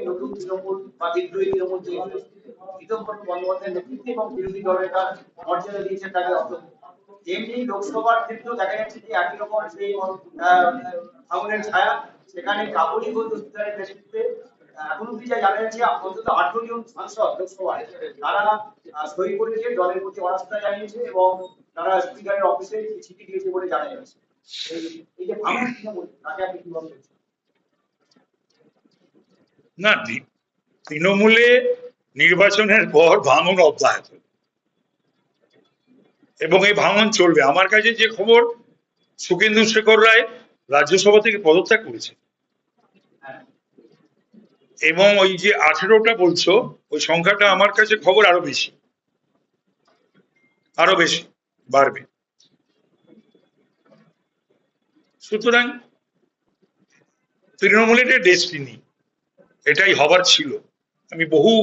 নতুন তৃণমূল বা বিদ্রোহী তৃণমূল বিতম্পন বন্দ্যোপাধ্যায়ের নেতৃত্বে এবং বিরোধী দলের তার মর্যাদা দিয়েছেন তাকে তেমনি লোকসভার ক্ষেত্রেও দেখা যাচ্ছে যে একই রকম সেই ভাঙনের ছায়া সেখানে কাবুলি দস্তিদারের নেতৃত্বে এখন অব্দি যা জানা যাচ্ছে অন্তত 18 জন সাংসদ লোকসভায় তারা সই করেছে, দলের প্রতি অনাস্থা জানিয়েছে এবং তারা স্পিকারের অফিসে চিঠি দিয়েছে বলে জানা যাচ্ছে। এই যে ভাঙন তৃণমূল তাকে আপনি কিভাবে দেখছেন? না, তৃণমূলে নির্বাচনের পর ভাঙন অব্যাহত এবং এই ভাঙন চলবে। আমার কাছে যে খবর, সুখেন্দু শেখর রায় রাজ্যসভা থেকে পদত্যাগ করেছে এবং ওই যে 18টা বলছো ওই সংখ্যাটা আমার কাছে খবর আরো বেশি বাড়বে। সুতরাং তৃণমূলের ডেস্টিনি এটাই হবার ছিল। আমি বহু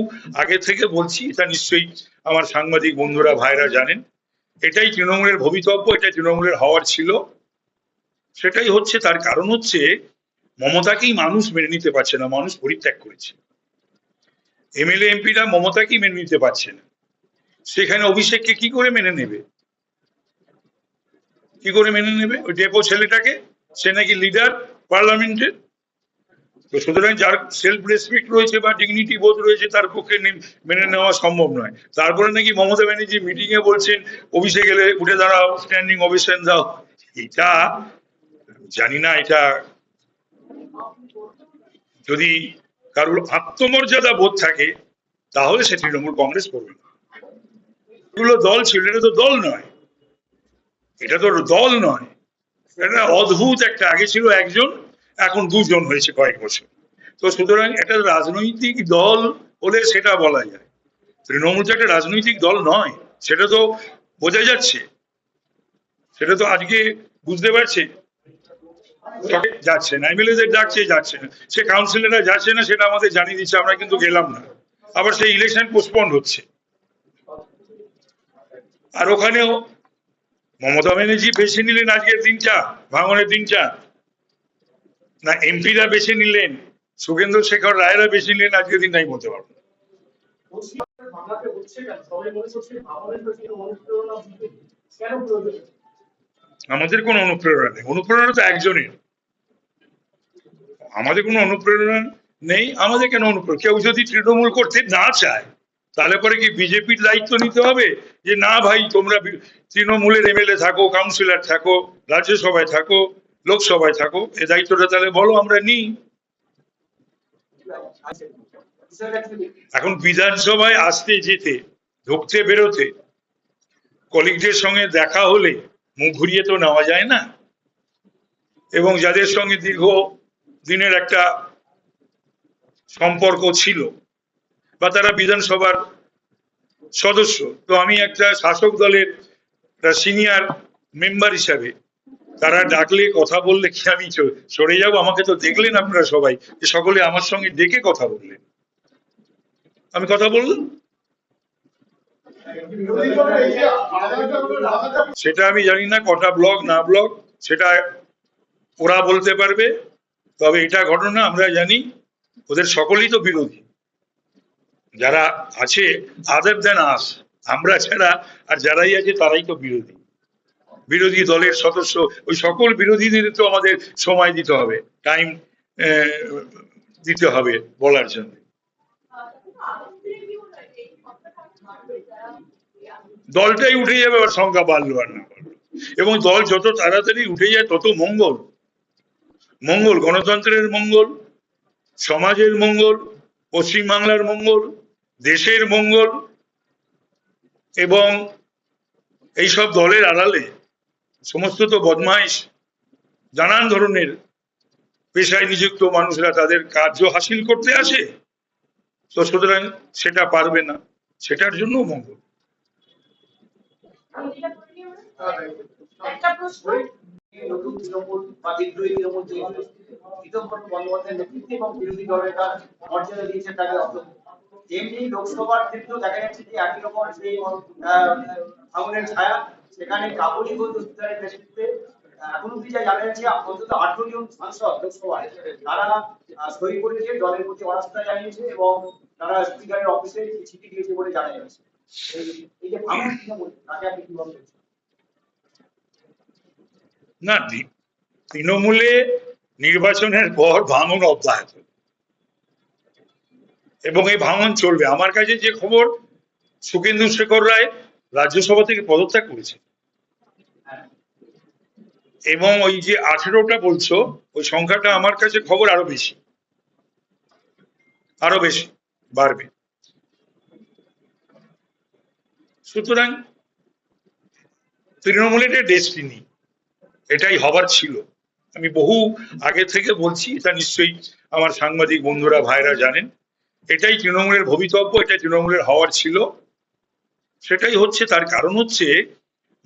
আগে থেকে বলছি, এটা নিশ্চয়ই আমার সাংবাদিক বন্ধুরা ভাইরা জানেন, এটাই তৃণমূলের ভবিতব্য, এটাই তৃণমূলের হওয়ার ছিল, সেটাই হচ্ছে। তার কারণ হচ্ছে মমতাকেই মানুষ মেনে নিতে পারছে না, মানুষ পরিত্যাগ করেছে। এমএলএ এমপিরা মমতাকেই মেনে নিতে পারছে না, সেখানে অভিষেককে কি করে মেনে নেবে? ওই ডেপো ছেলেটাকে, সে নাকি লিডার পার্লামেন্টের। তো সুতরাং যার সেলফ রেসপেক্ট রয়েছে বা ডিগনিটি বোধ রয়েছে তার পক্ষে মেনে নেওয়া সম্ভব নয়। তারপরে নাকি মমতা ব্যানার্জি মিটিং এ বলছেন অফিসে গেলে উঠে দাঁড়াও, স্ট্যান্ডিং ওভেশন দাও। এটা জানি না, এটা যদি কারোর আত্মমর্যাদা বোধ থাকে তাহলে সে তৃণমূল কংগ্রেস করবে না। এগুলো দল ছিল, এটা তো দল নয়, এটা অদ্ভুত একটা। আগে ছিল একজন, এখন দুজন হয়েছে কয়েক বছর। তো সুতরাং একটা রাজনৈতিক দল হলে সেটা বলা যায়, তৃণমূল তো একটা রাজনৈতিক দল নয়, সেটা তো বোঝা যাচ্ছে, সেটা তো আজকে বুঝতে পারছে। যাচ্ছে না, এমএলএদের যাচ্ছে না, সে কাউন্সিলররা যাচ্ছে না, সেটা আমাদের জানিয়ে দিচ্ছে, আমরা কিন্তু গেলাম না। আবার সেই ইলেকশন পোস্টপন্ড হচ্ছে। আর ওখানেও মমতা ব্যানার্জি বেছে নিলেন আজকের দিনটা, ভাঙনের দিনটা, না এমপিরা বেছে নিলেন, সুখেন্দু শেখর রায়রা বেছে নিলেন আজকের দিন, নাই বলতে পারবো। আমাদের কোনো অনুপ্রেরণা নেই, অনুপ্রেরণা তো একজনের, আমাদের কোনো অনুপ্রেরণা নেই। আমাদের কেন অনুপ্রেরণা? কেউ যদি তৃণমূল করতে না চায় তাহলে পরে কি বিজেপির দায়িত্ব নিতে হবে যে না ভাই তোমরা তৃণমূলের এমএলএ থাকো, কাউন্সিলর থাকো, রাজ্যসভায় থাকো, লোকসভায় থাকো, এই দায়িত্বটা তাহলে বলো আমরা নিই। এখন বিধানসভায় আসতে যেতে, ঢুকতে বেরোতে, কলিগদের সঙ্গে দেখা হলে মুখ ঘুরিয়ে তো নেওয়া যায় না, এবং যাদের সঙ্গে দীর্ঘ দিনের একটা সম্পর্ক ছিল বা তারা বিধানসভার সদস্য, তো আমি একটা শাসক দলের সিনিয়র মেম্বার হিসাবে তারা ডাকলে কথা বললে কি আমি সরে যাবো? আমাকে তো দেখলেন আপনারা সবাই, যে সকলে আমার সঙ্গে ডেকে কথা বললেন, আমি কথা বললাম। সেটা আমি জানি না কটা ব্লক না ব্লক, সেটা ওরা বলতে পারবে। তবে এটা ঘটনা আমরা জানি, ওদের সকলেই তো বিরোধী যারা আছে, আদার দেন আস, আমরা ছাড়া আর যারাই আছে তারাই তো বিরোধী দলের সদস্য। ওই সকল বিরোধীদের তো আমাদের সময় দিতে হবে, টাইম দিতে হবে বলার জন্য। দলটাই উঠে যাবে, আবার সংখ্যা বাড়লো আর না বাড়লো, এবং দল যত তাড়াতাড়ি উঠে যায় তত মঙ্গল, গণতন্ত্রের মঙ্গল, সমাজের মঙ্গল, পশ্চিমবাংলার মঙ্গল, দেশের মঙ্গল। এবং এইসব দলের আড়ালে সমস্ত তো বদমাইশ, নানান ধরনের পেশায় নিযুক্ত মানুষরা তাদের কার্য হাসিল করতে আসে, তো সুতরাং সেটা পারবে না, সেটার জন্য মঙ্গল। নতুন তৃণমূল বা বিদ্রোহী তৃণমূল বিতম্পন বন্দ্যোপাধ্যায়ের নেতৃত্বে এবং বিরোধী দলের তার মর্যাদা দিয়েছেন তাকে তেমনি লোকসভার ক্ষেত্রেও দেখা যাচ্ছে যে একই রকম সেই ভাঙনের ছায়া সেখানে কাবুলি দস্তিদারের নেতৃত্বে এখন অব্দি যা জানা যাচ্ছে অন্তত 18 জন সাংসদ লোকসভায় তারা সই করেছে, দলের প্রতি অনাস্থা জানিয়েছে এবং তারা স্পিকারের অফিসে চিঠি দিয়েছে বলে জানা যাচ্ছে। এই যে ভাঙন তৃণমূল, তাকে আপনি কিভাবে দেখছেন? না, তৃণমূলে নির্বাচনের পর ভাঙন অব্যাহত এবং এই ভাঙন চলবে। আমার কাছে যে খবর, সুখেন্দু শেখর রায় রাজ্যসভা থেকে পদত্যাগ করেছে এবং ওই যে 18টা বলছো, ওই সংখ্যাটা আমার কাছে খবর আরো বেশি বাড়বে। সুতরাং তৃণমূলের ডেস্টিনি, এটাই হবার ছিল। আমি বহু আগে থেকে বলছি, এটা নিশ্চয়ই আমার সাংবাদিক বন্ধুরা ভাইরা জানেন, এটাই তৃণমূলের ভবিতব্য, এটা তৃণমূলের হওয়ার ছিল, সেটাই হচ্ছে। তার কারণ হচ্ছে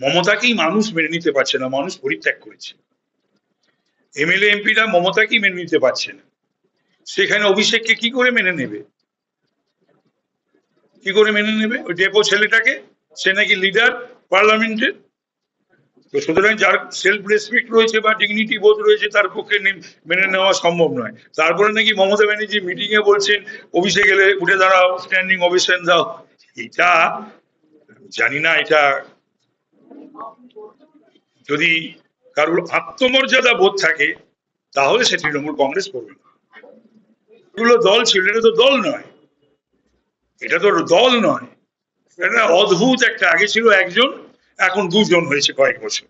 মমতাকেই মানুষ মেনে নিতে পারছে না, মানুষ পরিত্যাগ করেছে। এমএলএ এমপিরা মমতাকেই মেনে নিতে পারছে না, সেখানে অভিষেককে কি করে মেনে নেবে? ওই ডেপো ছেলেটাকে, সে নাকি লিডার পার্লামেন্টের। তো সুতরাং যার সেলফ রেসপেক্ট রয়েছে বা ডিগনিটি বোধ রয়েছে, তার পক্ষে মেনে নেওয়া সম্ভব নয়। তারপরে নাকি মমতা ব্যানার্জি মিটিং এ বলছেন অভিষেক এলে উঠে দাঁড়াও, স্ট্যান্ডিং ওভেশন দাও। এটা জানি না, এটা যদি কারোর আত্মমর্যাদা বোধ থাকে তাহলে সে তৃণমূল কংগ্রেস করবে না। এগুলো দল ছিল, এটা তো দল নয়, এটা অদ্ভুত একটা, আগে ছিল একজন, এখন দুজন হয়েছে কয়েক বছর।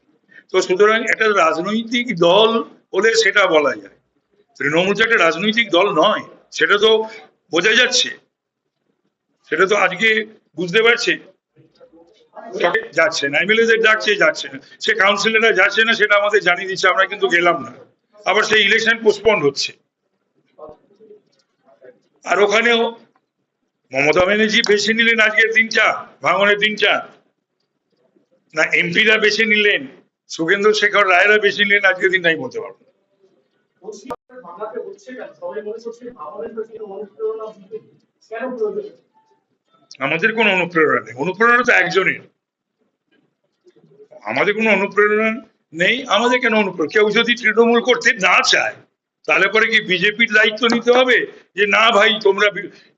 তো সুতরাং একটা রাজনৈতিক দল বলে সেটা বলা যায়, তৃণমূল তো একটা রাজনৈতিক দল নয়, সেটা তো বোঝা যাচ্ছে, সেটা তো আজকে বুঝতে পারছে। যাচ্ছে না, এমএলএদের যাচ্ছে না, সে কাউন্সিলররা যাচ্ছে না, সেটা আমাদের জানিয়ে দিচ্ছে, আমরা কিন্তু গেলাম না। আবার সেই ইলেকশন পোস্টপন্ড হচ্ছে। আর ওখানেও মমতা ব্যানার্জি বেছে নিলেন আজকের দিনটা, ভাঙনের দিনটা, না এমপিরা বেছে নিলেন, সুখেন্দু শেখর রায়রা বেছে নিলেন আজকের দিন, নাই বলতে পারবো। আমাদের কোনো অনুপ্রেরণা নেই, অনুপ্রেরণা তো একজনের, আমাদের কোনো অনুপ্রেরণা নেই। আমাদের কেন অনুপ্রেরণা? কেউ যদি তৃণমূল করতে না চায় তাহলে পরে কি বিজেপির দায়িত্ব নিতে হবে যে না ভাই তোমরা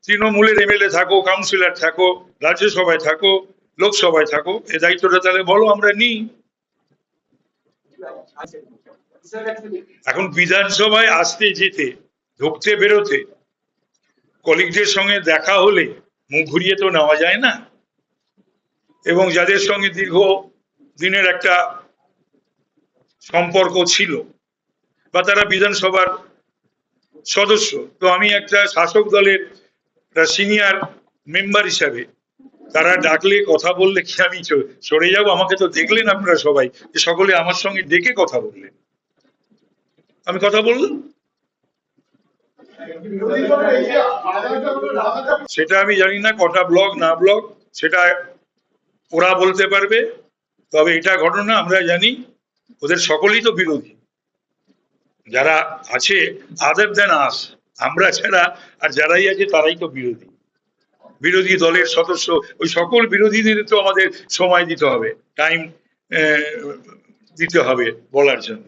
তৃণমূলের এমএলএ থাকো, কাউন্সিলর থাকো, রাজ্যসভায় থাকো, লোকসভায় থাকো, এই দায়িত্বটা তাহলে বলো আমরা নিই। এখন বিধানসভায় আসতে যেতে, ঢুকতে বেরোতে, কলিগদের সঙ্গে দেখা হলে মুখ ঘুরিয়ে তো নেওয়া যায় না, এবং যাদের সঙ্গে দীর্ঘ দিনের একটা সম্পর্ক ছিল বা তারা বিধানসভার সদস্য, তো আমি একটা শাসক দলের সিনিয়র মেম্বার হিসাবে তারা ডাকলে কথা বললে কি আমি সরে যাব? আমাকে তো দেখলেন আপনারা সবাই, যে সকলে আমার সঙ্গে ডেকে কথা বললেন, আমি কথা বললাম। সেটা আমি জানি না কটা ব্লক না ব্লক, সেটা ওরা বলতে পারবে। তবে এটা ঘটনা আমরা জানি, ওদের সকলেই তো বিরোধী, যারা আছে আদার দেন আস, আমরা ছাড়া আর যারাই আছে তারাই তো বিরোধী দলের সদস্য। ওই সকল বিরোধীদের তো আমাদের সময় দিতে হবে, টাইম দিতে হবে বলার জন্য।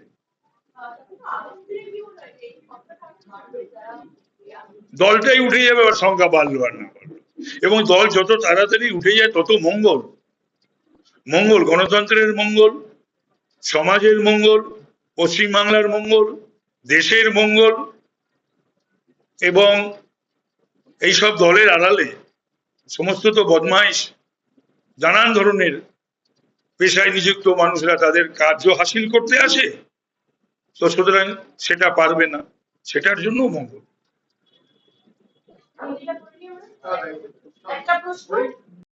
দলটাই উঠে যাবে, ওর সংখ্যা বাড়লো আর না বাড়লো, এবং দল যত তাড়াতাড়ি উঠে যায় তত মঙ্গল, গণতন্ত্রের মঙ্গল, সমাজের মঙ্গল, পশ্চিমবাংলার মঙ্গল, দেশের মঙ্গল। এবং এইসব দলের আড়ালে সমস্ত তো বদমাইশ, নানান ধরনের পেশায় নিযুক্ত মানুষরা তাদের কার্য হাসিল করতে আসে, তো সুতরাং সেটা পারবে না, সেটার জন্য মঙ্গল। একটা প্রশ্ন,